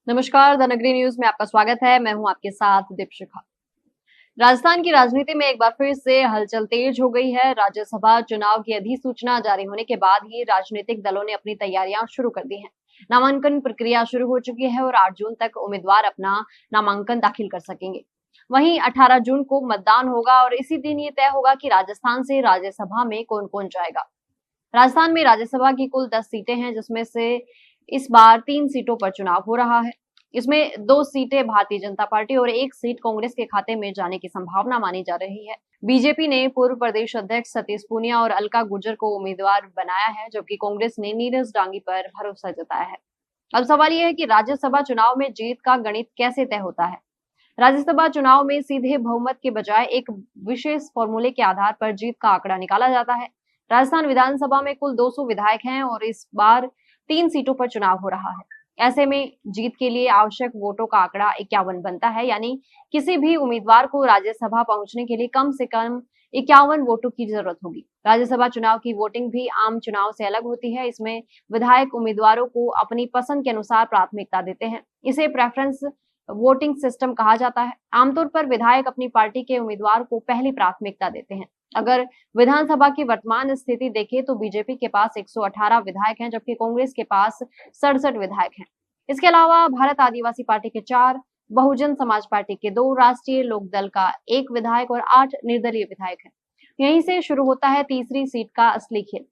नमस्कार, द नगरी न्यूज में आपका स्वागत है। मैं हूं आपके साथ दीपशिखा। राजस्थान की राजनीति में एक बार फिर से हलचल तेज हो गई है। राज्यसभा चुनाव की अधिसूचना जारी होने के बाद ही राजनीतिक दलों ने अपनी तैयारियां शुरू कर दी हैं। नामांकन प्रक्रिया शुरू हो चुकी है और 8 जून तक उम्मीदवार अपना नामांकन दाखिल कर सकेंगे। वहीं 18 जून को मतदान होगा और इसी दिन ये तय होगा कि राजस्थान से राज्यसभा में कौन कौन जाएगा। राजस्थान में राज्यसभा की कुल 10 सीटें हैं, जिसमें से इस बार 3 सीटों पर चुनाव हो रहा है। इसमें 2 सीटें भारतीय जनता पार्टी और 1 सीट कांग्रेस के खाते में जाने की संभावना मानी जा रही है। बीजेपी ने पूर्व प्रदेश अध्यक्ष सतीश पूनिया और अलका गुर्जर को उम्मीदवार बनाया है, जबकि कांग्रेस ने नीरज डांगी पर भरोसा जताया है। अब सवाल यह है कि राज्यसभा चुनाव में जीत का गणित कैसे तय होता है। राज्यसभा चुनाव में सीधे बहुमत के बजाय एक विशेष फॉर्मूले के आधार पर जीत का आंकड़ा निकाला जाता है। राजस्थान विधानसभा में कुल 200 विधायक हैं और इस बार 3 सीटों पर चुनाव हो रहा है। ऐसे में जीत के लिए आवश्यक वोटों का आंकड़ा 51 बनता है, यानी किसी भी उम्मीदवार को राज्यसभा पहुंचने के लिए कम से कम 51 वोटों की जरूरत होगी। राज्यसभा चुनाव की वोटिंग भी आम चुनाव से अलग होती है। इसमें विधायक उम्मीदवारों को अपनी पसंद के अनुसार प्राथमिकता देते हैं। इसे प्रेफरेंस वोटिंग सिस्टम कहा जाता है। आमतौर पर विधायक अपनी पार्टी के उम्मीदवार को पहली प्राथमिकता देते हैं। अगर विधानसभा की वर्तमान स्थिति देखें तो बीजेपी के पास 118 विधायक हैं, जबकि कांग्रेस के पास 67 विधायक हैं। इसके अलावा भारत आदिवासी पार्टी के 4, बहुजन समाज पार्टी के 2, राष्ट्रीय लोक दल का 1 विधायक और 8 निर्दलीय विधायक हैं। यहीं से शुरू होता है तीसरी सीट का असली खेल।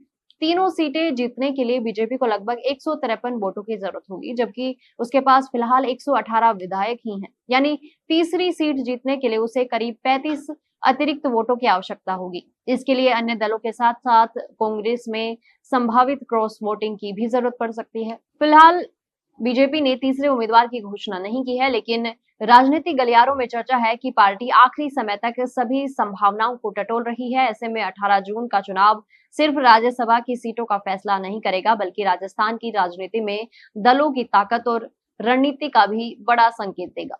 तीनों सीटें जीतने के लिए बीजेपी को लगभग 153 वोटों की जरूरत होगी, जबकि उसके पास फिलहाल 118 विधायक ही हैं। यानी तीसरी सीट जीतने के लिए उसे करीब 35 अतिरिक्त वोटों की आवश्यकता होगी। इसके लिए अन्य दलों के साथ साथ कांग्रेस में संभावित क्रॉस वोटिंग की भी जरूरत पड़ सकती है। फिलहाल बीजेपी ने तीसरे उम्मीदवार की घोषणा नहीं की है, लेकिन राजनीतिक गलियारों में चर्चा है कि पार्टी आखिरी समय तक सभी संभावनाओं को टटोल रही है। ऐसे में 18 जून का चुनाव सिर्फ राज्यसभा की सीटों का फैसला नहीं करेगा, बल्कि राजस्थान की राजनीति में दलों की ताकत और रणनीति का भी बड़ा संकेत देगा।